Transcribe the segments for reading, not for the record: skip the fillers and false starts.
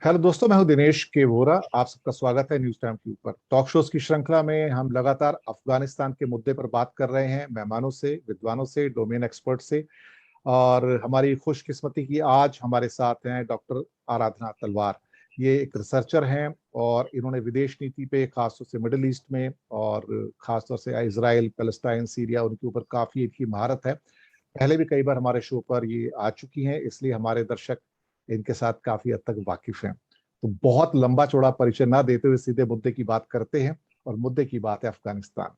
Hello दोस्तों, मैं हूं दिनेश के वोरा। आप सबका स्वागत है न्यूज टाइम के ऊपर। टॉक शोज की श्रृंखला में हम लगातार अफगानिस्तान के मुद्दे पर बात कर रहे हैं, मेहमानों से, विद्वानों से, डोमेन एक्सपर्ट से। और हमारी खुशकिस्मती की आज हमारे साथ हैं डॉक्टर आराधना तलवार। ये एक रिसर्चर हैं और इन्होंने विदेश नीति पे, खासतौर से मिडिल ईस्ट में और खासतौर से इसराइल, पैलेस्टाइन, सीरिया, उनके ऊपर काफी इनकी महारत है। पहले भी कई बार हमारे शो पर ये आ चुकी हैं, इसलिए हमारे दर्शक इनके साथ काफी हद तक वाकिफ हैं। तो बहुत लंबा चौड़ा परिचय ना देते हुए सीधे मुद्दे की बात करते हैं। और मुद्दे की बात है अफगानिस्तान।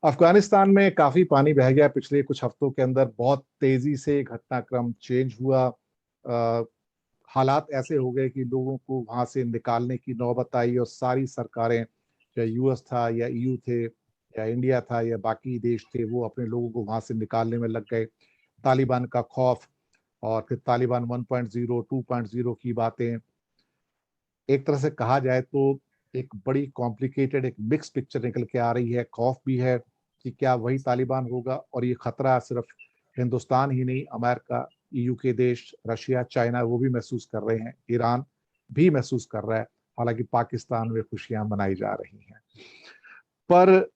अफगानिस्तान में काफी पानी बह गया पिछले कुछ हफ्तों के अंदर। बहुत तेजी से घटनाक्रम चेंज हुआ। हालात ऐसे हो गए कि लोगों को वहां से निकालने की नौबत आई और सारी सरकारें, या यूएस था या ईयू थे या इंडिया था या बाकी देश थे, वो अपने लोगों को वहां से निकालने में लग गए। तालिबान का खौफ और फिर तालिबान 1.0 2.0 की बातें। एक तरह से कहा जाए तो एक बड़ी कॉम्प्लिकेटेड, एक मिक्स पिक्चर निकल के आ रही है। खौफ भी है कि क्या वही तालिबान होगा, और ये खतरा सिर्फ हिंदुस्तान ही नहीं, अमेरिका, ईयू के देश, रशिया, चाइना, वो भी महसूस कर रहे हैं। ईरान भी महसूस कर रहा है। हालांकि पाकिस्तान में खुशियां मनाई जा रही हैं। पर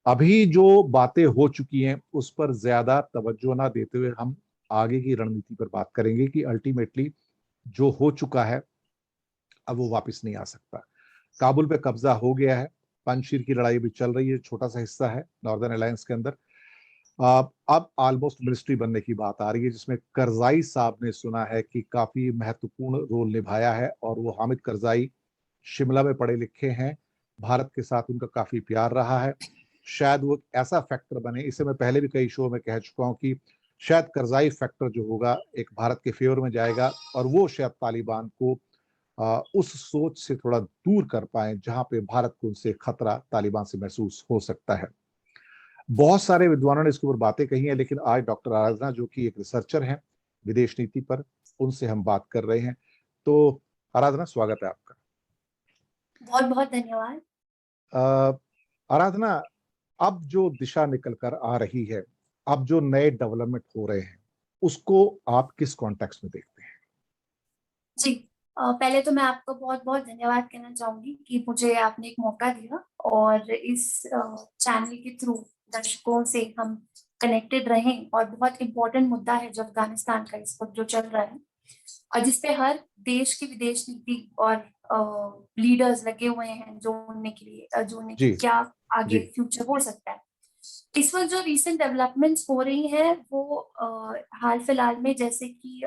अभी जो बातें हो चुकी हैं उस पर ज्यादा तवज्जो ना देते हुए हम आगे की रणनीति पर बात करेंगे कि अल्टीमेटली जो हो चुका है अब वो वापस नहीं आ सकता। काबुल पे कब्जा हो गया है। पंजशीर की लड़ाई भी चल रही है, छोटा सा हिस्सा है नॉर्दर्न अलायंस के अंदर। अब ऑलमोस्ट मिनिस्ट्री बनने की बात आ रही है, जिसमें करजाई साहब ने सुना है कि काफी महत्वपूर्ण रोल निभाया है। और वो हामिद करजाई शिमला में पढ़े लिखे हैं, भारत के साथ उनका काफी प्यार रहा है। शायद वो ऐसा फैक्टर बने, इसे मैं पहले भी कई शो में कह चुका हूं कि शायद करजाई फैक्टर जो होगा एक भारत के फेवर में जाएगा और वो शायद तालिबान को उस सोच से थोड़ा दूर कर पाए जहां पे भारत को उनसे खतरा तालिबान से महसूस हो सकता है। बहुत सारे विद्वानों ने इसके ऊपर बातें कही हैं, लेकिन आज डॉक्टर आराधना, जो कि एक रिसर्चर हैं विदेश नीति पर, उनसे हम बात कर रहे हैं। तो आराधना, स्वागत है आपका। बहुत बहुत धन्यवाद। अ, आराधना, अब जो दिशा निकल कर आ रही है, अब जो नए डेवलपमेंट हो रहे हैं, उसको आप किस कॉन्टेक्स्ट में देखते हैं? जी, पहले तो मैं आपको बहुत बहुत धन्यवाद कहना चाहूंगी कि मुझे आपने एक मौका दिया और इस चैनल के थ्रू दर्शकों से हम कनेक्टेड रहें। और बहुत इम्पोर्टेंट मुद्दा है जो अफगानिस्तान का इस वक्त जो चल रहा है, और जिसपे हर देश की विदेश नीति और लीडर्स लगे हुए हैं जोड़ने के लिए, जोड़ने की जी क्या आगे जी फ्यूचर हो सकता है। इस वक्त जो रीसेंट डेवलपमेंट्स हो रही हैं वो हाल फिलहाल में, जैसे कि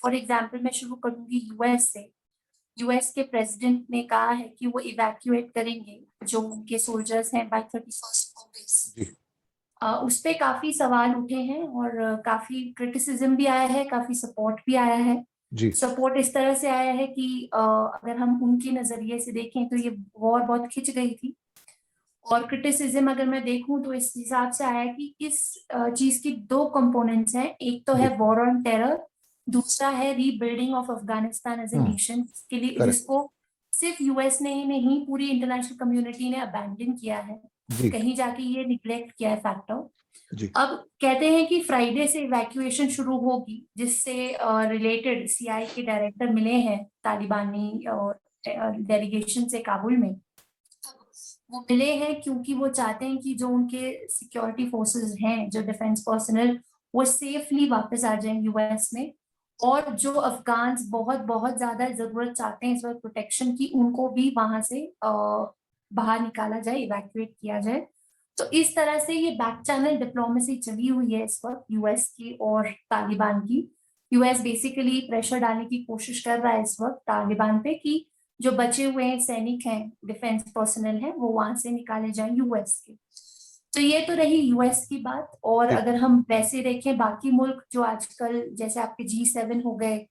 फॉर एग्जांपल मैं शुरू करूंगी यूएस से। यूएस के प्रेसिडेंट ने कहा है कि वो इवैक्यूएट करेंगे जो उनके सोल्जर्स हैं बाय 31 अगस्त। जी उस पे काफी सवाल उठे हैं और काफी क्रिटिसिज्म भी आया है, काफी सपोर्ट भी आया है। जी सपोर्ट इस तरह से आया है कि अगर हम उनके नजरिए से देखें तो ये वॉर बहुत खिंच गई थी। और क्रिटिसिज्म अगर मैं देखूं तो इस हिसाब से आया कि इस चीज की दो कंपोनेंट्स हैं। एक तो जी। है वॉर ऑन टेरर, दूसरा है rebuilding of Afghanistan as a nation, के लिए करेक्ट। जिसको सिर्फ यूएस ने ही नहीं, पूरी इंटरनेशनल कम्युनिटी ने अबैंडन किया है, जी कहीं जाके ये निग्लेक्ट किया है फैक्टर। जी अब कहते हैं कि फ्राइडे से इवैक्यूएशन शुरू होगी, जिससे रिलेटेड सीआई के डायरेक्टर मिले हैं तालिबानी डेलीगेशन से काबुल में। वो मिले हैं क्योंकि वो चाहते हैं कि जो उनके सिक्योरिटी फोर्सेस हैं, जो डिफेंस पर्सनल, वो सेफली वापस आ जाएं यूएस में। और जो अफगान बहुत बहुत ज्यादा जरूरत चाहते हैं इस वक्त प्रोटेक्शन की, उनको भी वहां से बाहर निकाला जाए, इवैक्यूएट किया जाए। तो इस तरह से ये बैक चैनल डिप्लोमेसी चली हुई है इस वक्त यूएस की और तालिबान की। यूएस बेसिकली प्रेशर डालने की कोशिश कर रहा है इस वक्त तालिबान पे कि जो बचे हुए सैनिक हैं, डिफेंस पर्सनल हैं, वो वहां से निकाले जाएं यूएस के। तो ये तो रही यूएस की बात। और जी अगर हम वैसे देखें बाकी मुल्क जो आजकल जैसे आपके G7 हो गए,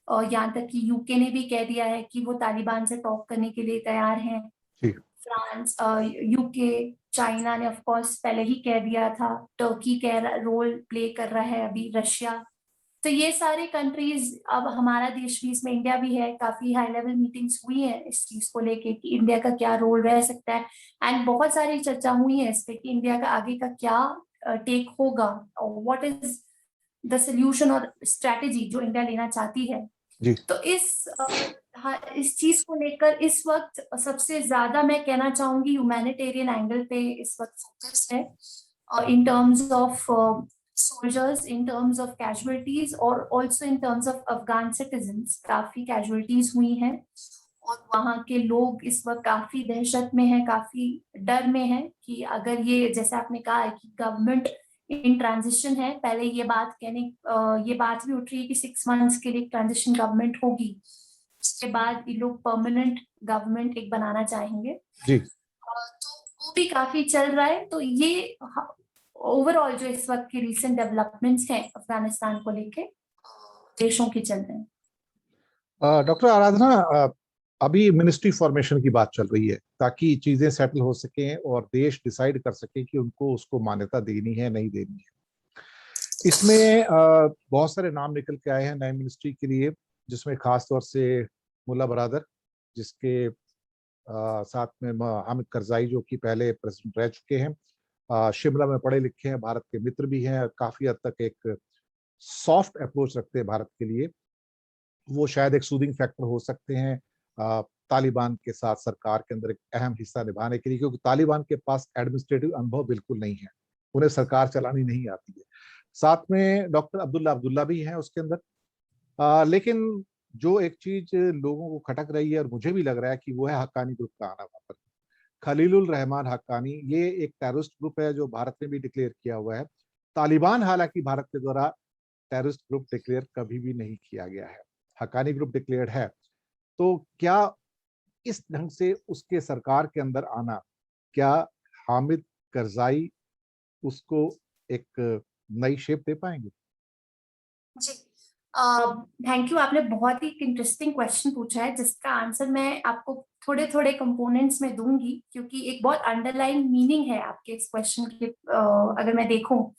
और यहाँ तक कि यूके ने भी कह दिया है कि वो तालिबान से टॉक करने के लिए तैयार हैं। जी फ्रांस, यूके, चाइना ने ऑफ कोर्स पहले ही कह दिया था। टर्की कह रोल प्ले कर रहा है अभी, रशिया। तो ये सारे कंट्रीज, अब हमारा देश भी इसमें, इंडिया भी है, काफी हाई लेवल मीटिंग्स हुई है इस चीज को लेके कि इंडिया का क्या रोल रह सकता है। एंड बहुत सारी चर्चा हुई है इस पे कि इंडिया का आगे का क्या टेक होगा और व्हाट इज द सोल्यूशन और स्ट्रेटेजी जो इंडिया लेना चाहती है। जी तो इस चीज को लेकर इस वक्त सबसे ज्यादा मैं कहना चाहूंगी ह्यूमैनिटेरियन एंगल पे इस वक्त फोकस है, in terms of soldiers, in terms of casualties और also in terms of Afghan citizens काफी casualties हुई हैं और वहाँ के लोग इस वक्त काफी दहशत में हैं, काफी डर में हैं कि अगर ये जैसे आपने कहा है कि गवर्नमेंट इन ट्रांजिशन है, पहले ये बात भी उठ रही है कि 6 months के लिए ट्रांजिशन गवर्नमेंट होगी, उसके बाद ये लोग परमानेंट गवर्नमेंट एक बनाना चाहेंगे। जी तो वो भी काफी चल रहा है। तो ये ओवरऑल जो इस वक्त की रीसेंट डेवलपमेंट्स हैं अफगानिस्तान को लेके देशों के चल रहे हैं। डॉक्टर आराधना, अभी मिनिस्ट्री फॉर्मेशन की बात चल रही है ताकि चीजें सेटल हो सकें और देश डिसाइड कर सके कि उनको उसको मान्यता देनी है नहीं देनी है। इसमें बहुत सारे नाम निकल के आए हैं नए मिनिस्ट्री के लिए, जिसमें खास तौर से मुल्ला बरादर, जिसके साथ में हामिद करजाई जो कि पहले प्रेसिडेंट रह चुके हैं, शिमला में पढ़े लिखे हैं, भारत के मित्र भी हैं, काफी हद तक एक सॉफ्ट अप्रोच रखते हैं भारत के लिए। वो शायद एक सूदिंग फैक्टर हो सकते हैं तालिबान के साथ सरकार के अंदर एक अहम हिस्सा निभाने के लिए, क्योंकि तालिबान के पास एडमिनिस्ट्रेटिव अनुभव बिल्कुल नहीं है, उन्हें सरकार चलानी नहीं आती है। साथ में डॉक्टर अब्दुल्ला अब्दुल्ला भी हैं उसके अंदर। लेकिन जो एक चीज लोगों को खटक रही है और मुझे भी लग रहा है कि वो है हक्कानी ग्रुप का आना वहां पर। खलीलुल रहमान हक्कानी, ये एक टेररिस्ट ग्रुप है जो भारत ने भी डिक्लेयर किया हुआ है। तालिबान हालांकि भारत के द्वारा टेररिस्ट ग्रुप डिक्लेयर कभी भी नहीं किया गया है, हक्कानी ग्रुप डिक्लेयर्ड है। तो क्या इस ढंग से उसके सरकार के अंदर आना, क्या हामिद करजाई उसको एक नई शेप दे पाएंगे? जी, थैंक यू। आपने बहुत ही इंटरेस्टिंग क्वेश्चन पूछा है जिसका आंसर मैं आपको थोड़े थोड़े कंपोनेंट्स में दूंगी, क्योंकि एक बहुत अंडरलाइन मीनिंग है आपके इस क्वेश्चन के। अगर मैं देखूं,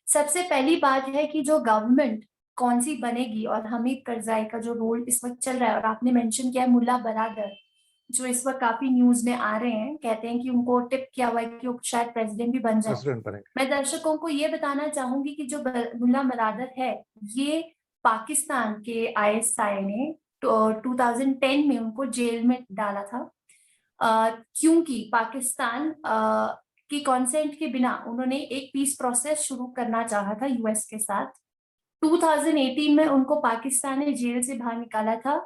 सबसे पहली बात है कि जो गवर्नमेंट कौन सी बनेगी और हमीद करजाई का जो रोल इस वक्त चल रहा है, और आपने मेंशन किया है मुल्ला बरादर, जो इस वक्त काफी न्यूज में आ रहे हैं, कहते हैं कि उनको टिप किया हुआ है कि वो शायद प्रेसिडेंट भी बन जाए। प्रेसिडेंट बनेंगे। मैं दर्शकों को ये बताना चाहूंगी कि जो मुल्ला बरादर है, ये पाकिस्तान के आईएसआई ने 2010 में उनको जेल में डाला था, क्योंकि पाकिस्तान की कॉन्सेंट के बिना उन्होंने एक पीस प्रोसेस शुरू करना चाहा था यूएस के साथ। 2018 में उनको पाकिस्तान ने जेल से बाहर निकाला था,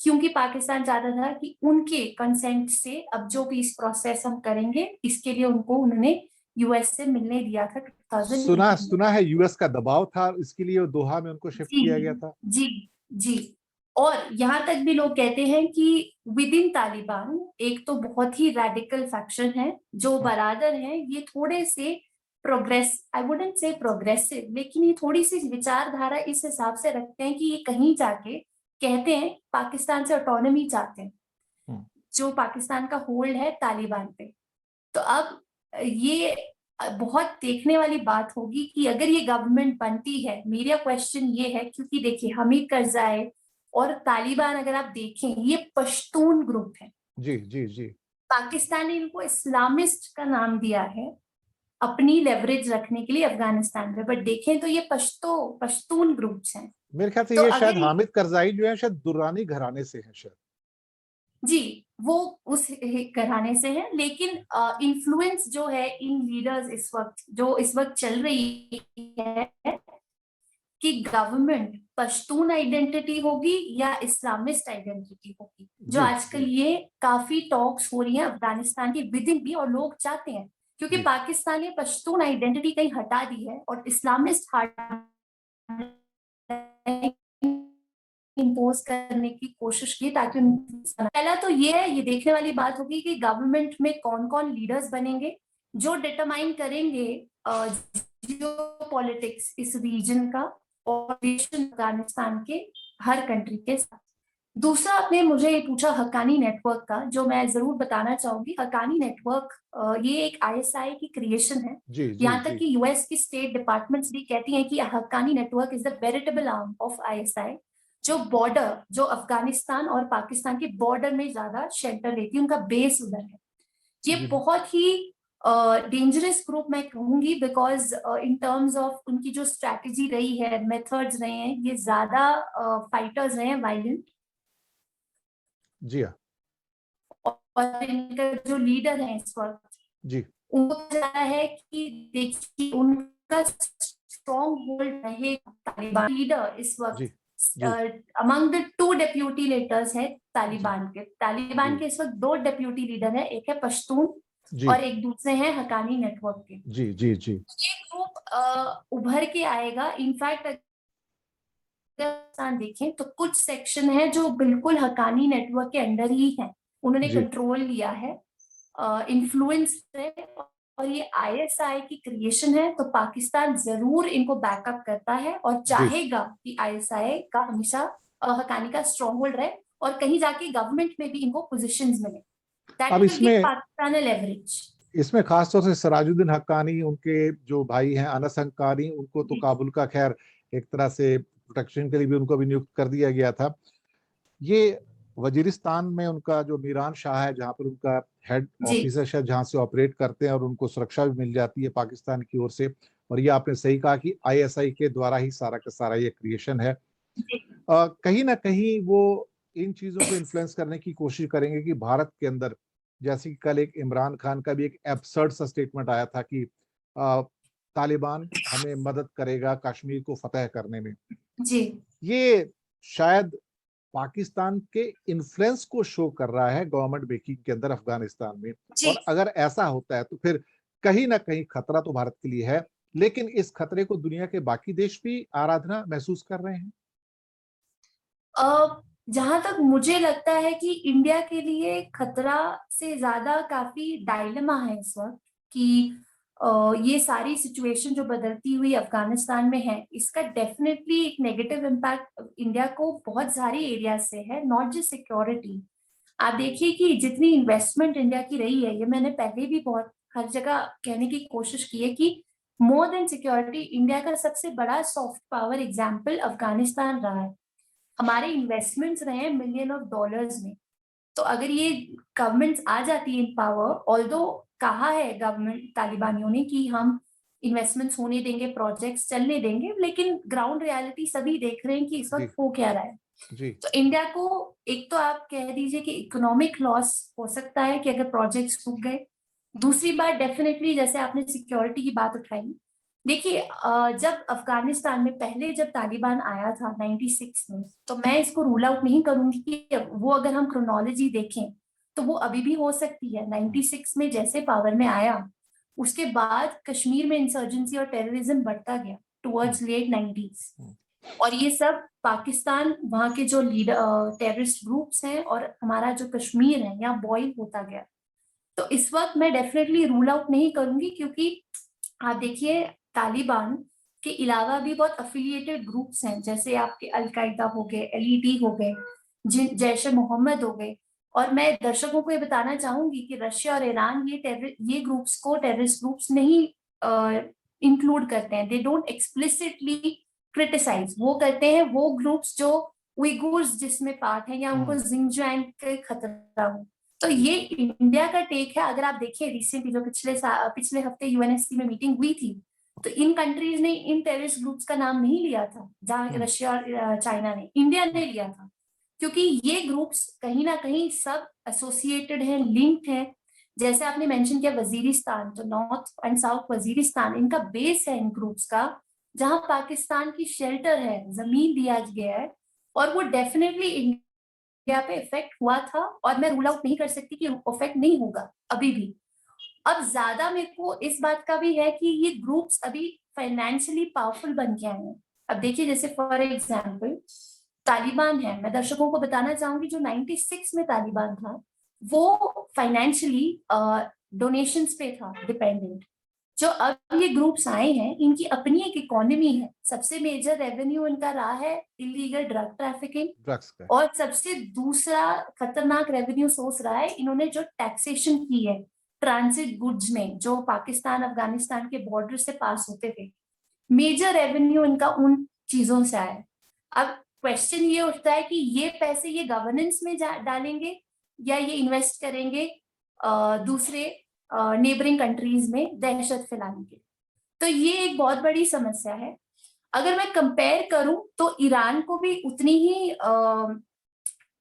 क्योंकि पाकिस्तान चाहता था कि उनके कंसेंट से अब जो पीस प्रोसेस हम करेंगे, इसके लिए उन्होंने यूएस से मिलने दिया था 2018 में। सुना है यूएस का दबाव था, इसके लिए दोहा में उनको शिफ्ट किया गया था। जी जी। और यहाँ तक भी लोग कहते हैं कि विद इन तालिबान एक तो बहुत ही रेडिकल फैक्शन है, जो बरादर है ये थोड़े से आई वुडंट से प्रोग्रेसिव, लेकिन ये थोड़ी सी विचारधारा इस हिसाब से रखते हैं कि ये कहीं जाके कहते हैं पाकिस्तान से ऑटोनॉमी चाहते हैं, जो पाकिस्तान का होल्ड है तालिबान पे। तो अब ये बहुत देखने वाली बात होगी कि अगर ये गवर्नमेंट बनती है। मेरा क्वेश्चन ये है, क्योंकि देखिए हमीद करजाई और तालिबान अगर आप देखें, ये पश्तून ग्रुप है। जी जी जी। पाकिस्तान ने इनको इस्लामिस्ट का नाम दिया है अपनी लेवरेज रखने के लिए अफगानिस्तान में, बट देखें तो ये पश्तून ग्रुप्स हैं। मेरे ख्याल से तो ये अगर शायद हामिद करजाई जो है शायद दुर्रानी घराने से है शायद। जी, वो उस घराने से है, लेकिन इन्फ्लुएंस जो है इन लीडर्स इस वक्त चल रही है कि गवर्नमेंट पश्तून आइडेंटिटी होगी या इस्लामिस्ट आइडेंटिटी होगी, जो आजकल ये काफी टॉक्स हो रही है अफगानिस्तान की विद इन भी, और लोग चाहते हैं क्योंकि पाकिस्तान ने पश्तून आइडेंटिटी कहीं हटा दी है और इस्लामिस्ट इम्पोज करने की कोशिश की, ताकि पहला तो ये है, ये देखने वाली बात होगी कि गवर्नमेंट में कौन कौन लीडर्स बनेंगे जो डिटरमाइन करेंगे जियोपॉलिटिक्स इस रीजन का और अफगानिस्तान के हर कंट्री के साथ। दूसरा, आपने मुझे ये पूछा हक्कानी नेटवर्क का, जो मैं जरूर बताना चाहूंगी। हक्कानी नेटवर्क ये एक आईएसआई की क्रिएशन है। यहाँ तक कि यूएस की स्टेट डिपार्टमेंट्स भी कहती हैं कि Haqqani network is the veritable arm of ISI, जो अफगानिस्तान और पाकिस्तान के बॉर्डर में ज्यादा शेल्टर लेती है, उनका बेस उधर है। ये बहुत ही डेंजरस ग्रुप मैं कहूंगी, बिकॉज इन टर्म्स ऑफ उनकी जो स्ट्रैटेजी रही है, मेथड्स रहे हैं, ये ज्यादा फाइटर्स रहे हैं, वायलेंट। जी हाँ। और इनका जो लीडर है इस वक्त, जी उनको ज्यादा है कि देखिए उनका स्ट्रॉन्ग होल्ड रहेगा। तालिबान लीडर इस जी वक्त जी अमंग द 2 डेप्यूटी लीडर्स है जी तालिबान जी के इस वक्त 2 डेप्यूटी लीडर है, एक है पश्तून जी और एक दूसरे हैं हकानी नेटवर्क के। जी जी जी ये ग्रुप उभर के आएगा। इनफैक्ट अगर देखें तो कुछ सेक्शन है जो बिल्कुल हकानी नेटवर्क के अंडर ही है, उन्होंने जी कंट्रोल लिया है, इन्फ्लुएंस है। और ये आईएसआई की क्रिएशन है, तो पाकिस्तान जरूर इनको बैकअप करता है और जी। चाहेगा कि आईएसआई का हमेशा हकानी का स्ट्रॉन्ग होल्ड रहे और कहीं जाके गवर्नमेंट में भी इनको पोजीशंस मिले। दैट अब विल गिव इसमें पाकिस्तान अ लेवरेज। इसमें खासतौर से सिराजुद्दीन हक्कानी, उनके जो भाई हैं अनस हक्कानी, उनको तो काबुल का खैर एक तरह से प्रोटेक्शन के लिए भी उनको भी नियुक्त कर दिया गया था। ये वजीरिस्तान में उनका जो मीरान शाह है, जहाँ पर उनका हेड जी ऑफिसर है, जहाँ से ऑपरेट करते हैं और उनको सुरक्षा भी मिल जाती है पाकिस्तान की ओर से। और ये आपने सही कहा कि आईएसआई के द्वारा ही सारा का सारा ये क्रिएशन है। जी कहीं ना कहीं वो इन चीजों को इन्फ्लुएंस करने की कोशिश करेंगे कि भारत के अंदर, जैसे कि कल एक इमरान खान का भी एक एब्सर्ड सा स्टेटमेंट आया था कि तालिबान हमें मदद करेगा कश्मीर को फतेह करने में। जी ये शायद पाकिस्तान के इन्फ्लुएंस को शो कर रहा है गवर्नमेंट मेकिंग के अंदर अफगानिस्तान में। जी। और अगर ऐसा होता है तो फिर कहीं ना कहीं खतरा तो भारत के लिए है, लेकिन इस खतरे को दुनिया के बाकी देश भी आराधना महसूस कर रहे हैं। जहां तक मुझे लगता है कि इंडिया के लिए खतरा से ज्यादा काफी डायलेमा है इस वक्त कि ये सारी सिचुएशन जो बदलती हुई अफगानिस्तान में है, इसका डेफिनेटली एक नेगेटिव इम्पैक्ट इंडिया को बहुत सारी एरिया से है, नॉट जस्ट सिक्योरिटी। आप देखिए कि जितनी इन्वेस्टमेंट इंडिया की रही है, ये मैंने पहले भी बहुत हर जगह कहने की कोशिश की है कि मोर देन सिक्योरिटी, इंडिया का सबसे बड़ा सॉफ्ट पावर एग्जाम्पल अफगानिस्तान रहा है। हमारे इन्वेस्टमेंट्स रहे हैं मिलियन ऑफ डॉलर्स में। तो अगर ये गवर्नमेंट्स आ जाती है इन पावर, ऑल्दो कहा है गवर्नमेंट तालिबानियों ने कि हम इन्वेस्टमेंट्स होने देंगे, प्रोजेक्ट्स चलने देंगे, लेकिन ग्राउंड रियलिटी सभी देख रहे हैं कि इस जी वक्त हो क्या रहा है। जी तो इंडिया को एक तो आप कह दीजिए कि इकोनॉमिक लॉस हो सकता है कि अगर प्रोजेक्ट्स रुक गए। दूसरी बात डेफिनेटली, जैसे आपने सिक्योरिटी की बात उठाई, देखिए जब अफगानिस्तान में पहले जब तालिबान आया था 96 में, तो मैं इसको रूल आउट नहीं करूंगी कि वो अगर हम क्रोनोलॉजी देखें तो वो अभी भी हो सकती है। 96 में जैसे पावर में आया, उसके बाद कश्मीर में इंसर्जेंसी और टेररिज्म बढ़ता गया टुवर्ड्स लेट 90s। और ये सब पाकिस्तान, वहाँ के जो लीडर टेररिस्ट ग्रुप्स हैं और हमारा जो कश्मीर है, यहाँ बॉयल होता गया। तो इस वक्त मैं डेफिनेटली रूल आउट नहीं करूंगी, क्योंकि आप देखिए तालिबान के अलावा भी बहुत अफिलिएटेड ग्रुप्स हैं, जैसे आपके अलकायदा हो गए, एलईटी हो गए, जैश ए मोहम्मद हो गए। और मैं दर्शकों को ये बताना चाहूंगी कि रशिया और ईरान ये ग्रुप्स को टेररिस्ट ग्रुप्स नहीं इंक्लूड करते हैं। They don't explicitly criticise. वो करते हैं वो ग्रुप्स जो उइगुर्स जिसमें पार्ट है या उनको जिंगजैंग के खतरा हो। तो ये इंडिया का टेक है। अगर आप देखिए रिसेंटली जो पिछले हफ्ते यूएनएससी में मीटिंग हुई थी, तो इन कंट्रीज ने इन टेररिस्ट ग्रुप्स का नाम नहीं लिया था, जहां रशिया और चाइना ने, इंडिया ने लिया था। क्योंकि ये ग्रुप्स कहीं ना कहीं सब एसोसिएटेड हैं, लिंक्ड हैं। जैसे आपने मेंशन किया वजीरिस्तान, तो नॉर्थ एंड साउथ वजीरिस्तान इनका बेस है इन ग्रुप्स का, जहां पाकिस्तान की शेल्टर है, जमीन दिया गया है। और वो डेफिनेटली इंडिया पे इफेक्ट हुआ था, और मैं रूल आउट नहीं कर सकती कि इफेक्ट नहीं होगा अभी भी। अब ज्यादा मेरे को इस बात का भी है कि ये ग्रुप्स अभी फाइनेंशियली पावरफुल बन के आए हैं। अब देखिए जैसे फॉर एग्जाम्पल तालिबान है, मैं दर्शकों को बताना चाहूंगी जो 96 में तालिबान था, वो फाइनेंशियली डोनेशंस पे था डिपेंडेंट। जो अब ये ग्रुप्स आए हैं, इनकी अपनी एक इकोनॉमी है। सबसे मेजर रेवेन्यू इनका रहा है इलीगल ड्रग ट्रैफिकिंग, ड्रग्स का। और सबसे दूसरा खतरनाक रेवेन्यू सोर्स रहा है इन्होंने जो टैक्सेशन की है ट्रांजिट गुड्स में, जो पाकिस्तान अफगानिस्तान के बॉर्डर से पास होते थे। मेजर रेवेन्यू इनका उन चीजों से आया है। अब क्वेश्चन ये उठता है कि ये पैसे ये गवर्नेंस में डालेंगे या ये इन्वेस्ट करेंगे दूसरे नेबरिंग कंट्रीज में दहशत फैलाने के। तो ये एक बहुत बड़ी समस्या है। अगर मैं कंपेयर करूं तो ईरान को भी उतनी ही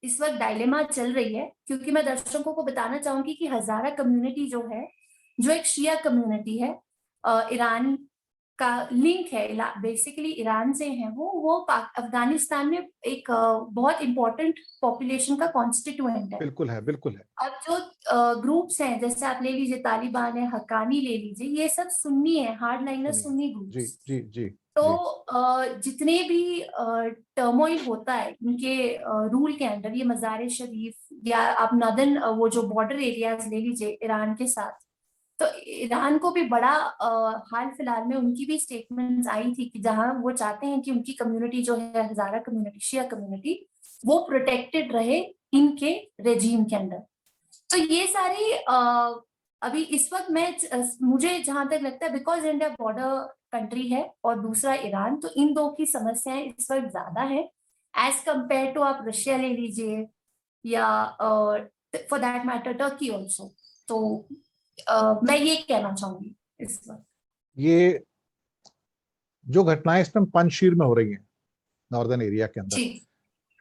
इस वक्त डायलेमा चल रही है, क्योंकि मैं दर्शकों को बताना चाहूंगी कि हजारा कम्युनिटी जो है, जो एक शिया कम्युनिटी है, ईरान का लिंक है, बेसिकली ईरान से है वो अफगानिस्तान में एक बहुत इंपॉर्टेंट पॉपुलेशन का कॉन्स्टिट्यूएंट है। बिल्कुल है, बिल्कुल है। अब जो ग्रुप्स हैं, जैसे आप ले लीजिए तालिबान है, हक्कानी ले लीजिए, ये सब सुन्नी है, हार्ड लाइनर सुन्नी जी ग्रुप्स। जी जी। तो जितने भी टर्मोइल होता है इनके रूल के अंडर, ये मज़ार शरीफ या आप नॉर्दर्न वो जो बॉर्डर एरियाज ले लीजिए ईरान के साथ, तो ईरान को भी बड़ा हाल फिलहाल में उनकी भी स्टेटमेंट्स आई थी कि जहां वो चाहते हैं कि उनकी कम्युनिटी जो है, हजारा कम्युनिटी, शिया कम्युनिटी, वो प्रोटेक्टेड रहे इनके रेजीम के अंदर। तो ये सारी अभी इस वक्त मुझे जहां तक लगता है, बिकॉज इंडिया बॉर्डर कंट्री है और दूसरा ईरान, तो इन दो की समस्याएं इस वक्त ज्यादा है एज कंपेयर टू आप रशिया ले लीजिए या for that matter Turkey also. तो मैं ये कहना चाहूंगी इस वक्त। ये जो घटनाएं इस टाइम पंजशीर में हो रही हैं, नॉर्दर्न एरिया के अंदर,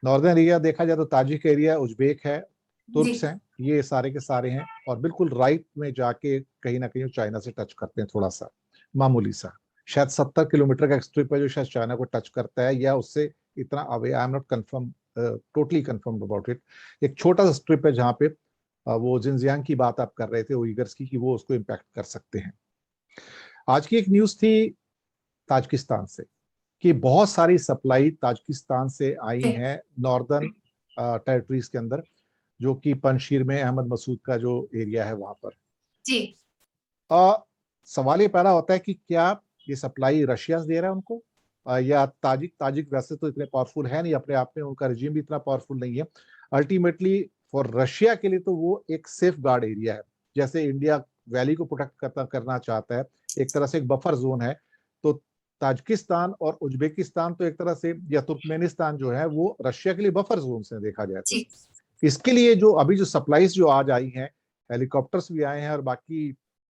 नॉर्दर्न एरिया देखा जाए तो ताजिक एरिया, उज्बेक है, तुर्क्स हैं, ये सारे के सारे हैं, और बिल्कुल राइट में जाके कहीं ना कहीं चाइना से टच करते हैं, थोड़ा सा मामूली सा, शायद 70 किलोमीटर का स्ट्रिप है जो शायद चाइना को टच करता है, या उससे इतना away, I am not confirm, totally confirm about it. एक छोटा सा स्ट्रिप है जहाँ पे वो जिनजियांग की बात आप कर रहे थे, उइगर्स की, कि वो उसको इम्पैक्ट कर सकते हैं। आज की एक न्यूज थी ताजिकिस्तान से कि बहुत सारी सप्लाई ताजिकिस्तान से आई हैं नॉर्दर्न टेरिटरीज के अंदर, जो कि पंजशीर में अहमद मसूद का जो एरिया है वहां पर जी। सवाल ये पैदा होता है कि क्या ये सप्लाई रशिया से दे रहा है उनको, या ताजिक वैसे तो इतने पावरफुल है नहीं अपने आप में, उनका रिजीम भी इतना पावरफुल नहीं है। अल्टीमेटली फॉर रशिया के लिए तो वो एक सेफ गार्ड एरिया है, जैसे इंडिया वैली को प्रोटेक्ट करना चाहता है, एक तरह से एक बफर जोन है। तो ताजिकिस्तान और उज्बेकिस्तान तो एक तरह से, या तुर्कमेनिस्तान जो है, वो रशिया के लिए बफर जोन से देखा जाए तो। इसके लिए जो अभी जो सप्लाईज जो आज आई हैं, हेलीकॉप्टर्स भी आए हैं और बाकी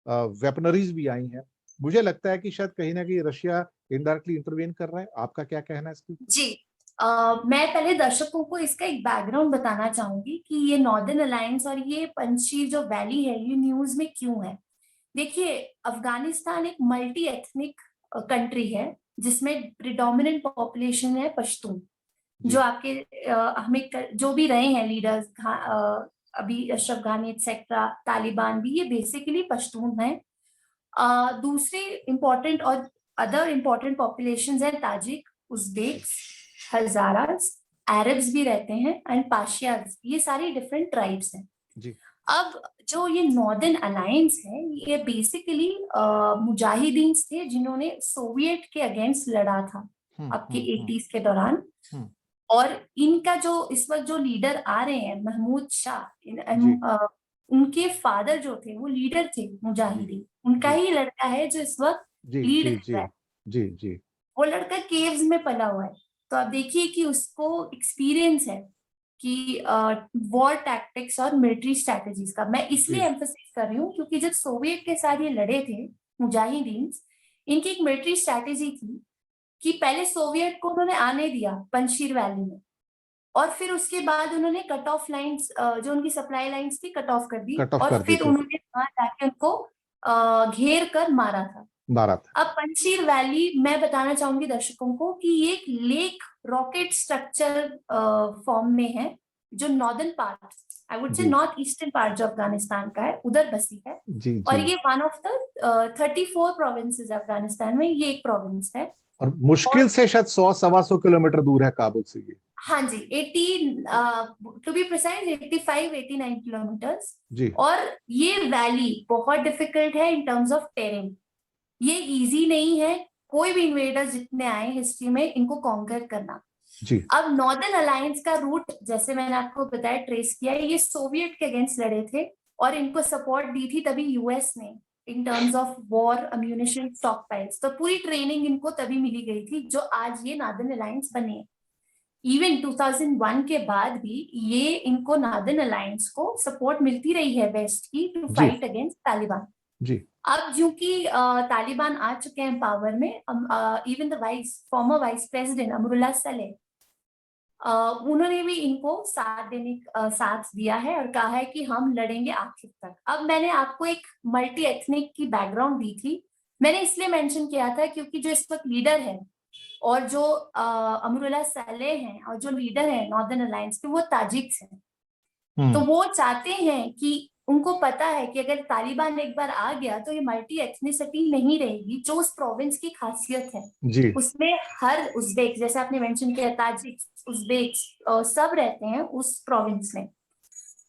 वेपनरीज भी आई हैं, मुझे लगता है कि शायद कहीं ना कहीं रशिया इनडायरेक्टली इंटरवेन कर रहा है। आपका क्या कहना है इसके? जी, मैं पहले दर्शकों को इसका एक बैकग्राउंड बताना चाहूंगी कि ये नॉर्दर्न अलायंस और ये पंजशीर जो वैली है, ये न्यूज में क्यों है। देखिए, अफगानिस्तान एक मल्टी एथनिक कंट्री है जिसमें प्रिडोमिनेंट पॉपुलेशन है पश्तून, जो आपके हमें जो भी रहे हैं लीडर्स, अभी अशरफ घानी एक्सेट्रा, तालिबान भी, ये बेसिकली पश्तून है। दूसरी इंपॉर्टेंट और अदर इंपॉर्टेंट पॉपुलेशन है ताजिक, उज्बेक, हजारास, अरब्स भी रहते हैं, एंड पाशियाज, ये सारी डिफरेंट ट्राइब्स हैं जी। अब जो ये नॉर्दर्न अलायंस है, ये बेसिकली मुजाहिदीन थे जिन्होंने सोवियत के अगेंस्ट लड़ा था आपके 80s के दौरान। और इनका जो इस वक्त जो लीडर आ रहे हैं, महमूद शाह, उनके फादर जो थे वो लीडर थे मुजाहिदीन, उनका ही लड़का है जो इस वक्त लीड कर रहा है। जी जी। वो लड़का केव्स में पला हुआ है, तो आप देखिए कि उसको एक्सपीरियंस है कि वॉर टैक्टिक्स और मिलिट्री स्ट्रैटेजीज का। मैं इसलिए एम्फसाइज कर रही हूँ क्योंकि जब सोवियत के साथ ये लड़े थे मुजाहिदीन, इनकी एक मिलिट्री स्ट्रैटेजी थी कि पहले सोवियत को उन्होंने आने दिया पंजशीर वैली में, और फिर उसके बाद उन्होंने कट ऑफ लाइंस, जो उनकी सप्लाई लाइंस थी, कट ऑफ कर दी, और फिर उन्होंने वहां जाके उनको घेर कर मारा था। अब पंजशीर वैली, मैं बताना चाहूंगी दर्शकों को कि ये एक लेक रॉकेट स्ट्रक्चर फॉर्म में है, जो northern part, I would say north eastern part जो अफगानिस्तान का है, उधर बसी है। और ये one of the 34 provinces Afghanistan में ये एक प्रोविंस है, और मुश्किल से शायद 100-125 किलोमीटर दूर है काबुल से ये। हाँ जी, 80 टू बी प्रिसाइज 85-89 किलोमीटर्स। और ये वैली बहुत डिफिकल्ट है इन टर्म्स ऑफ टेरेन, ये इजी नहीं है कोई भी इन्वेडर्स जितने आए हिस्ट्री में इनको कॉन्कर करना जी। अब नॉर्दर्न अलायंस का रूट, जैसे मैंने आपको बताया, ट्रेस किया, ये सोवियत के अगेंस्ट लड़े थे और इनको सपोर्ट दी थी तभी यूएस ने इन terms of war, ammunition, stock piles, तो पूरी ट्रेनिंग इनको तभी मिली गई थी जो आज ये नॉर्दर्न अलायंस बने। इवन 2001 के बाद भी ये इनको नॉर्दर्न अलायंस को सपोर्ट मिलती रही है वेस्ट की टू जी फाइट अगेंस्ट तालिबान। जी अब जो कि तालिबान आ चुके हैं पावर में, even the former vice president Amrullah Saleh, उन्होंने भी इनको साथ दिया है और कहा है कि हम लड़ेंगे आखिर तक। अब मैंने आपको एक मल्टी एथनिक की बैकग्राउंड दी थी, मैंने इसलिए मेंशन किया था क्योंकि जो इस वक्त लीडर है और जो अमरुल्लाह सलेह हैं और जो लीडर है नॉर्दर्न अलायंस के, वो ताजिक्स हैं। तो वो चाहते हैं कि उनको पता है कि अगर तालिबान एक बार आ गया तो ये मल्टी एथनिसिटी नहीं रहेगी, जो उस प्रोविंस की खासियत है। जी उसमें हर उज़्बेक, जैसे आपने मेंशन किया, ताजिक, उज़्बेक सब रहते हैं उस प्रोविंस में।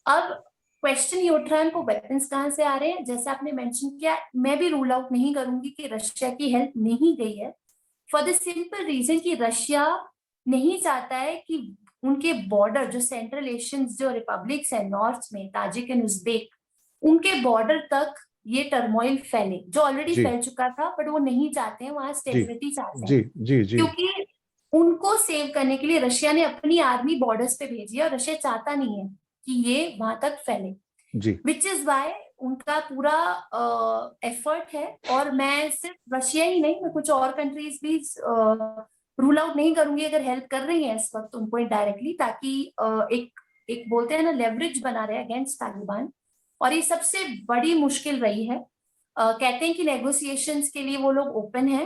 अब क्वेश्चन ये उठ रहा है, उनको वेपन्स कहाँ से आ रहे हैं? जैसे आपने मेंशन किया, मैं भी रूल आउट नहीं करूंगी कि रशिया की हेल्प नहीं गई है, फॉर द सिंपल रीजन कि रशिया नहीं चाहता है कि उनके बॉर्डर, जो सेंट्रल एशियन जो रिपब्लिक्स है नॉर्थ में, ताजिक एंड उज़्बेक, उनके बॉर्डर तक ये टर्मोइल फैले, जो ऑलरेडी जी फैल चुका था, बट वो नहीं चाहते हैं, वहां जी स्टेबिलिटी चाहते जी हैं। जी जी क्योंकि उनको सेव करने के लिए रशिया ने अपनी आर्मी बॉर्डर्स पे भेजी है और रशिया चाहता नहीं है कि ये वहां तक फैले, जी विच इज वाई उनका पूरा एफर्ट है। और मैं सिर्फ रशिया ही नहीं, मैं कुछ और कंट्रीज भी रूल आउट नहीं करूंगी अगर हेल्प कर रही है इस वक्त उनको इनडायरेक्टली, ताकि एक एक बोलते हैं ना, लेवरेज बना रहे अगेंस्ट तालिबान। और ये सबसे बड़ी मुश्किल रही है। कहते हैं कि नेगोशिएशंस के लिए वो लोग ओपन है,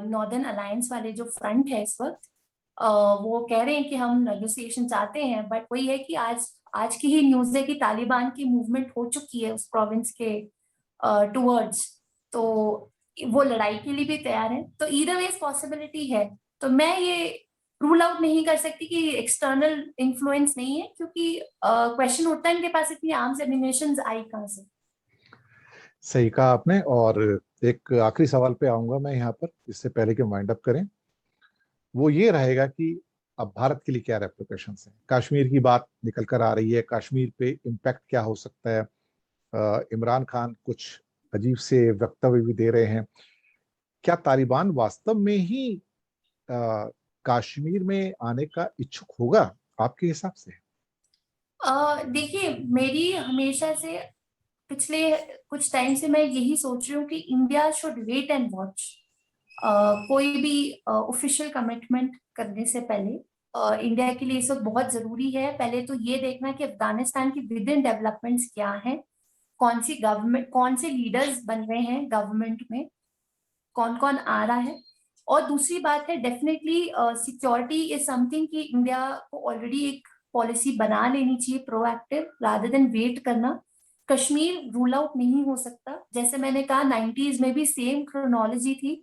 नॉर्दर्न अलायंस वाले जो फ्रंट है इस वक्त, वो कह रहे हैं कि हम नेगोशिएशन चाहते हैं, बट वही है कि आज की ही न्यूज है कि तालिबान की मूवमेंट हो चुकी है उस प्रोविंस के टुवर्ड्स, तो वो लड़ाई के लिए भी तैयार है। तो ईदर वेज पॉसिबिलिटी है। तो मैं ये रूल आउट नहीं कर सकती कि एक्सटर्नल इन्फ्लुएंस नहीं है, क्योंकि क्वेश्चन उठता है इनके पास इतनी आर्म्स एम्यूनेशंस आई कहाँ से। सही कहा आपने। और एक आखिरी सवाल पे आऊंगा मैं यहाँ पर, इससे पहले कि वाइंड अप करें। वो ये रहेगा कि अब भारत के लिए क्या रेप्लिकेशंस हैं। कश्मीर की बात निकल कर आ रही है, कश्मीर पे इम्पैक्ट क्या हो सकता है। इमरान खान कुछ अजीब से वक्तव्य भी दे रहे हैं। क्या तालिबान वास्तव में ही कश्मीर में आने का इच्छुक होगा आपके हिसाब से? देखिए, मेरी हमेशा से पिछले कुछ टाइम से मैं यही सोच रही हूँ कि India should wait and watch. कोई भी ऑफिशियल कमिटमेंट करने से पहले इंडिया के लिए इस वक्त बहुत जरूरी है पहले तो ये देखना कि अफगानिस्तान की विद इन डेवलपमेंट्स क्या हैं, कौन सी गवर्नमेंट, कौन से लीडर्स बन रहे हैं गवर्नमेंट में, कौन कौन आ रहा है। और दूसरी बात है, डेफिनेटली सिक्योरिटी इज समथिंग कि इंडिया को ऑलरेडी एक पॉलिसी बना लेनी चाहिए प्रोएक्टिव, रादर देन वेट करना। कश्मीर रूल आउट नहीं हो सकता। जैसे मैंने कहा 90s में भी सेम क्रोनोलॉजी थी,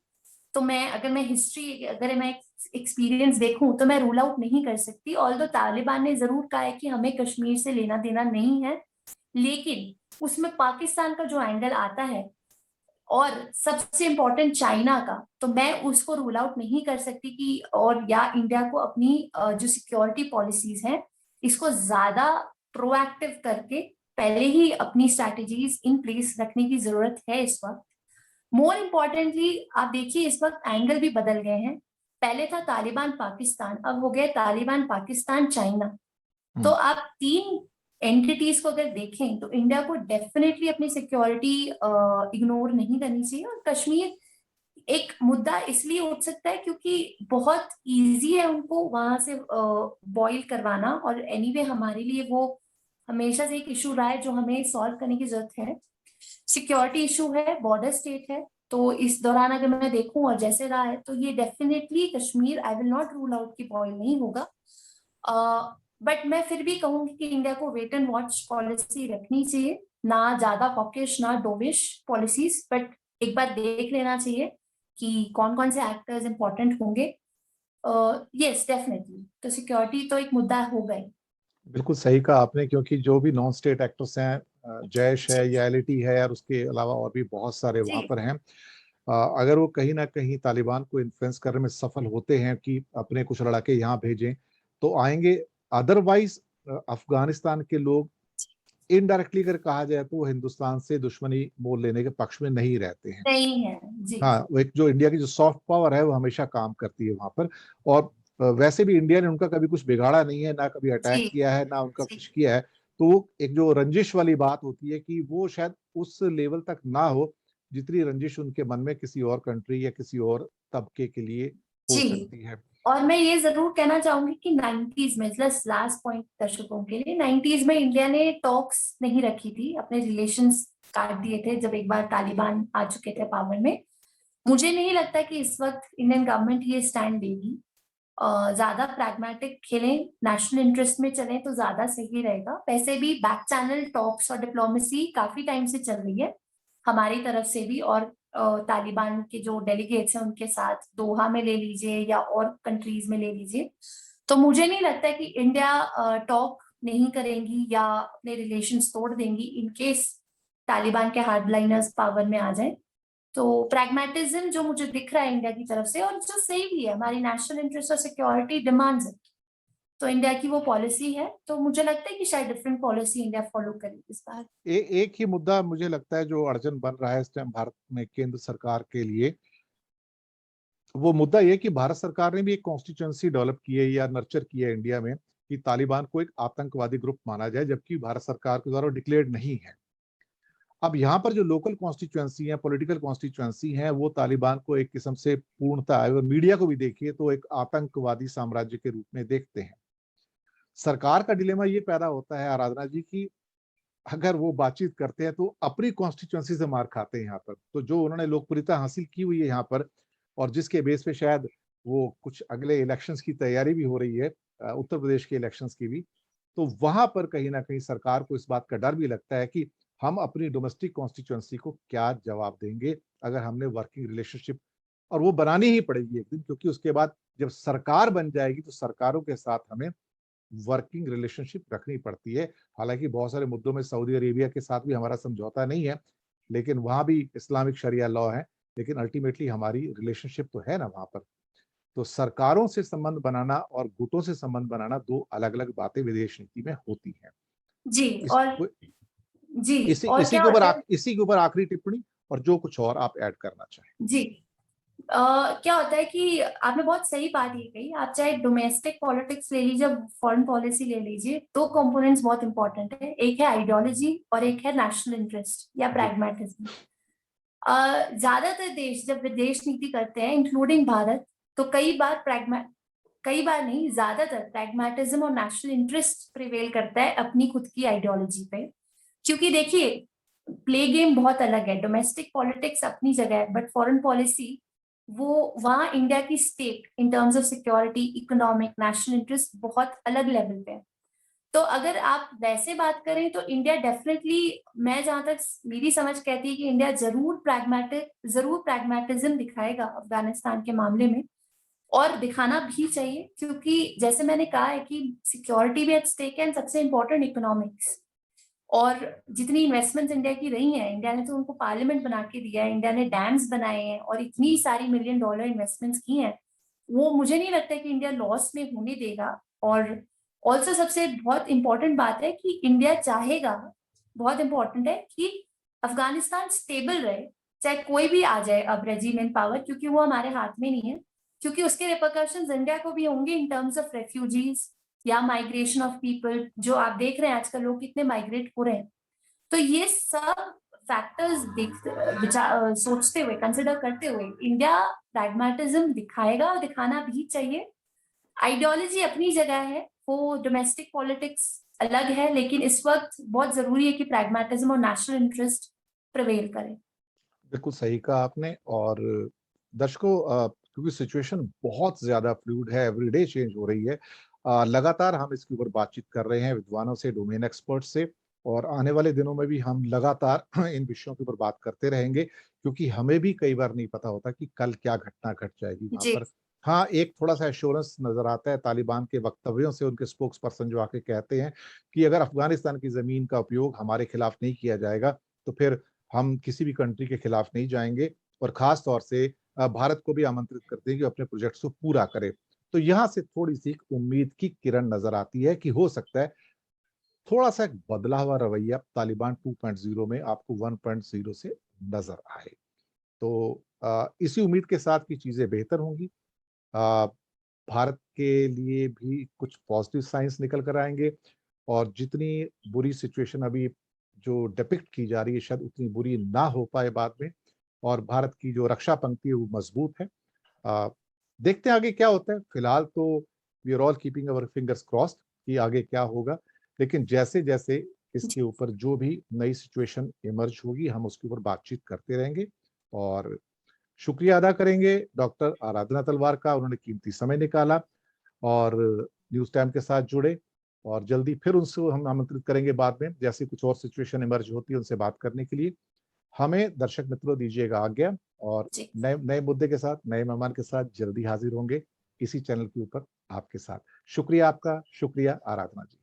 तो अगर मैं हिस्ट्री, अगर मैं एक्सपीरियंस देखूं, तो मैं रूल आउट नहीं कर सकती। ऑल्दो तालिबान ने जरूर कहा है कि हमें कश्मीर से लेना देना नहीं है, लेकिन उसमें पाकिस्तान का जो एंगल आता है और सबसे इम्पोर्टेंट चाइना का, तो मैं उसको रूल आउट नहीं कर सकती कि, और या इंडिया को अपनी जो सिक्योरिटी पॉलिसीज हैं इसको ज्यादा प्रोएक्टिव करके पहले ही अपनी स्ट्रैटेजीज इन प्लेस रखने की जरूरत है इस वक्त। मोर इम्पोर्टेंटली आप देखिए इस वक्त एंगल भी बदल गए हैं। पहले था तालिबान पाकिस्तान, अब हो गया तालिबान पाकिस्तान चाइना। तो आप तीन एंटिटीज को अगर देखें तो इंडिया को डेफिनेटली अपनी सिक्योरिटी इग्नोर नहीं करनी चाहिए। और कश्मीर एक मुद्दा इसलिए उठ सकता है क्योंकि बहुत इजी है उनको वहां से बॉईल करवाना, और एनीवे हमारे लिए वो हमेशा से एक इशू रहा है जो हमें सॉल्व करने की जरूरत है। सिक्योरिटी इशू है, बॉर्डर स्टेट है, तो इस दौरान अगर मैं देखूं और जैसे रहा है, तो ये definitely Kashmir, I will not rule out की बॉईल नहीं होगा। बट मैं फिर भी कहूंगी कि इंडिया को वेट एंड वॉच पॉलिसी रखनी चाहिए, ना ज्यादा हॉकिश ना डोविश पॉलिसीज, बट एक बार देख लेना चाहिए कि कौन कौन से एक्टर्स इंपॉर्टेंट होंगे। यस डेफिनेटली, तो सिक्योरिटी तो एक मुद्दा होगा ही। बिल्कुल सही कहा आपने, क्योंकि जो भी नॉन स्टेट एक्टर्स हैं, जैश है या एलईटी है, और उसके अलावा और भी बहुत सारे वहां जी पर हैं। अगर वो कहीं ना कहीं तालिबान को इन्फ्लुएंस करने में सफल होते हैं कि अपने कुछ लड़ाके यहाँ भेजें, तो आएंगे। अदरवाइज अफगानिस्तान के लोग इनडायरेक्टली अगर कहा जाए तो वो हिंदुस्तान से दुश्मनी मोल लेने के पक्ष में नहीं रहते हैं। नहीं है। जी हाँ, वो एक जो इंडिया की जो सॉफ्ट पावर है वो हमेशा काम करती है वहां पर। और वैसे भी इंडिया ने उनका कभी कुछ बिगाड़ा नहीं है, ना कभी अटैक जी किया है, ना उनका जी कुछ किया है। तो एक जो रंजिश वाली बात होती है कि वो शायद उस लेवल तक ना हो जितनी रंजिश उनके मन में किसी और कंट्री या किसी और तबके के लिए हो जी। सकती है। और मैं ये जरूर कहना चाहूंगी कि 90s में, लास्ट पॉइंट दर्शकों के लिए, 90s में इंडिया ने टॉक्स नहीं रखी थी, अपने रिलेशंस काट दिए थे जब एक बार तालिबान आ चुके थे पावर में। मुझे नहीं लगता कि इस वक्त इंडियन गवर्नमेंट ये स्टैंड देगी। ज्यादा प्रैग्मेटिक खेलें, नेशनल इंटरेस्ट में चलें तो ज्यादा सही रहेगा। वैसे भी बैक चैनल टॉक्स और डिप्लोमेसी काफी टाइम से चल रही है हमारी तरफ से भी, और तालिबान के जो डेलीगेट्स हैं उनके साथ, दोहा में ले लीजिए या और कंट्रीज में ले लीजिए। तो मुझे नहीं लगता कि इंडिया टॉक नहीं करेंगी या अपने रिलेशंस तोड़ देंगी इन केस तालिबान के हार्डलाइनर्स पावर में आ जाए। तो प्रैग्मेटिज्म जो मुझे दिख रहा है इंडिया की तरफ से, और जो सही भी है, हमारी नेशनल इंटरेस्ट और सिक्योरिटी डिमांड्स है, तो इंडिया की वो पॉलिसी है। तो मुझे लगता है कि शायद डिफरेंट पॉलिसी इंडिया फॉलो करेगी इस बार। एक ही मुद्दा मुझे लगता है जो अड़चन बन रहा है इस टाइम भारत में केंद्र सरकार के लिए, वो मुद्दा ये कि भारत सरकार ने भी एक कॉन्स्टिट्यूएंसी डेवलप की है या नर्चर की है इंडिया में कि तालिबान को एक आतंकवादी ग्रुप माना जाए, जबकि भारत सरकार के द्वारा डिक्लेयर्ड नहीं है। अब यहाँ पर जो लोकल कॉन्स्टिट्यूएंसी है, पॉलिटिकल कॉन्स्टिट्यूएंसी है, वो तालिबान को एक किस्म से पूर्णता है, और मीडिया को भी देखिए तो एक आतंकवादी साम्राज्य के रूप में देखते हैं। सरकार का डिलेमा ये पैदा होता है आराधना जी की अगर वो बातचीत करते हैं तो अपनी कॉन्स्टिट्यूएंसी से मार खाते हैं यहाँ पर। तो जो उन्होंने लोकप्रियता हासिल की हुई है यहाँ पर, और जिसके बेस पे शायद वो कुछ अगले इलेक्शंस की तैयारी भी हो रही है, उत्तर प्रदेश के इलेक्शंस की भी, तो वहां पर कहीं ना कहीं सरकार को इस बात का डर भी लगता है कि हम अपनी डोमेस्टिक कॉन्स्टिट्यूएंसी को क्या जवाब देंगे अगर हमने वर्किंग रिलेशनशिप, और वो बनानी ही पड़ेगी एक दिन, क्योंकि उसके बाद जब सरकार बन जाएगी तो सरकारों के साथ हमें वर्किंग रिलेशनशिप रखनी पड़ती है। हालांकि बहुत सारे मुद्दों में सऊदी अरेबिया के साथ भी हमारा समझौता नहीं है, लेकिन वहां भी इस्लामिक शरिया लॉ है, लेकिन अल्टीमेटली हमारी रिलेशनशिप तो है ना वहां पर। तो सरकारों से संबंध बनाना और गुटों से संबंध बनाना दो अलग अलग बातें विदेश नीति में होती हैं। जी। इस और जी। और इसी क्या के ऊपर होता है। इसी के ऊपर आखिरी टिप्पणी, और जो कुछ और आप ऐड करना चाहें। जी। क्या होता है कि आपने बहुत सही बात ये कही। आप चाहे डोमेस्टिक पॉलिटिक्स ले लीजिए, फॉरेन पॉलिसी ले लीजिए, दो कंपोनेंट्स बहुत इंपॉर्टेंट है, एक है आइडियोलॉजी और एक है नेशनल इंटरेस्ट या जी प्रैग्मेटिज्म। ज्यादातर देश जब विदेश नीति करते हैं, इंक्लूडिंग भारत, तो कई बार नहीं, ज्यादातर प्रैग्मेटिज्म और नेशनल इंटरेस्ट प्रिवेल करता है अपनी खुद की आइडियोलॉजी पे। क्योंकि देखिए, प्ले गेम बहुत अलग है। डोमेस्टिक पॉलिटिक्स अपनी जगह है, बट फॉरेन पॉलिसी, वो वहां इंडिया की stake in terms of security, economic, national interest बहुत अलग लेवल पे है। तो अगर आप वैसे बात करें तो इंडिया डेफिनेटली, मैं जहां तक मेरी समझ कहती है कि इंडिया जरूर प्रैग्मेटिज्म दिखाएगा अफगानिस्तान के मामले में, और दिखाना भी चाहिए, क्योंकि जैसे मैंने कहा है कि सिक्योरिटी भी एट स्टेक है, एंड सबसे इम्पोर्टेंट इकोनॉमिक्स। और जितनी इन्वेस्टमेंट्स इंडिया की रही हैं, इंडिया ने तो उनको पार्लियामेंट बना के दिया है, इंडिया ने डैम्स बनाए हैं और इतनी सारी $1 मिलियन इन्वेस्टमेंट्स की हैं, वो मुझे नहीं लगता कि इंडिया लॉस में होने देगा। और ऑल्सो सबसे बहुत इंपॉर्टेंट बात है कि इंडिया चाहेगा, बहुत इंपॉर्टेंट है कि अफगानिस्तान स्टेबल रहे, चाहे कोई भी आ जाए अब रेजिम इन पावर, क्योंकि वो हमारे हाथ में नहीं है। क्योंकि उसके रिपरकशंस इंडिया को भी होंगे इन टर्म्स ऑफ रेफ्यूजीज या माइग्रेशन ऑफ पीपल। जो आप देख रहे हैं आजकल लोग कितने माइग्रेट हो रहे हैं। तो ये सब फैक्टर्स सोचते हुए, कंसिडर करते हुए, इंडिया प्रैग्मेटिज्म दिखाएगा और दिखाना भी चाहिए। आइडियोलॉजी अपनी जगह है, वो डोमेस्टिक पॉलिटिक्स अलग है, लेकिन इस वक्त बहुत जरूरी है कि प्रैग्मेटिज्म और नेशनल इंटरेस्ट प्रिवेल करे। बिल्कुल सही कहा आपने। और दर्शकों, क्योंकि सिचुएशन बहुत ज्यादा फ्लूइड है, एवरीडे चेंज हो रही है, लगातार हम इसके ऊपर बातचीत कर रहे हैं विद्वानों से, डोमेन एक्सपर्ट से, और आने वाले दिनों में भी हम लगातार इन विषयों के ऊपर बात करते रहेंगे, क्योंकि हमें भी कई बार नहीं पता होता कि कल क्या घटना घट जाएगी वहां जी पर। हाँ, एक थोड़ा सा एश्योरेंस नजर आता है तालिबान के वक्तव्यों से, उनके स्पोक्स पर्सन जो आके कहते हैं कि अगर अफगानिस्तान की जमीन का उपयोग हमारे खिलाफ नहीं किया जाएगा तो फिर हम किसी भी कंट्री के खिलाफ नहीं जाएंगे, और खास तौर से भारत को भी आमंत्रित करते हैं कि अपने प्रोजेक्ट्स को पूरा करे। तो यहाँ से थोड़ी सी एक उम्मीद की किरण नजर आती है कि हो सकता है थोड़ा सा एक बदला हुआ रवैया तालिबान 2.0 में आपको 1.0 से नजर आए। तो इसी उम्मीद के साथ की चीजें बेहतर होंगी। भारत के लिए भी कुछ पॉजिटिव साइंस निकल कर आएंगे, और जितनी बुरी सिचुएशन अभी जो डिपिक्ट की जा रही है शायद उतनी बुरी ना हो पाए बाद में, और भारत की जो रक्षा पंक्ति है वो मजबूत है। देखते हैं आगे क्या होता है। फिलहाल तो we are all keeping our fingers crossed कि आगे क्या होगा, लेकिन जैसे जैसे इसके ऊपर जो भी नई सिचुएशन इमर्ज होगी हम उसके ऊपर बातचीत करते रहेंगे। और शुक्रिया अदा करेंगे डॉक्टर आराधना तलवार का, उन्होंने कीमती समय निकाला और न्यूज टाइम के साथ जुड़े, और जल्दी फिर उनसे हम आमंत्रित करेंगे बाद में जैसे कुछ और सिचुएशन इमर्ज होती है उनसे बात करने के लिए। हमें दर्शक मित्रों दीजिएगा आज्ञा, और जी नए नए मुद्दे के साथ नए मेहमान के साथ जल्दी हाजिर होंगे इसी चैनल के ऊपर आपके साथ। शुक्रिया आपका, शुक्रिया आराधना जी।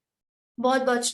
बहुत बहुत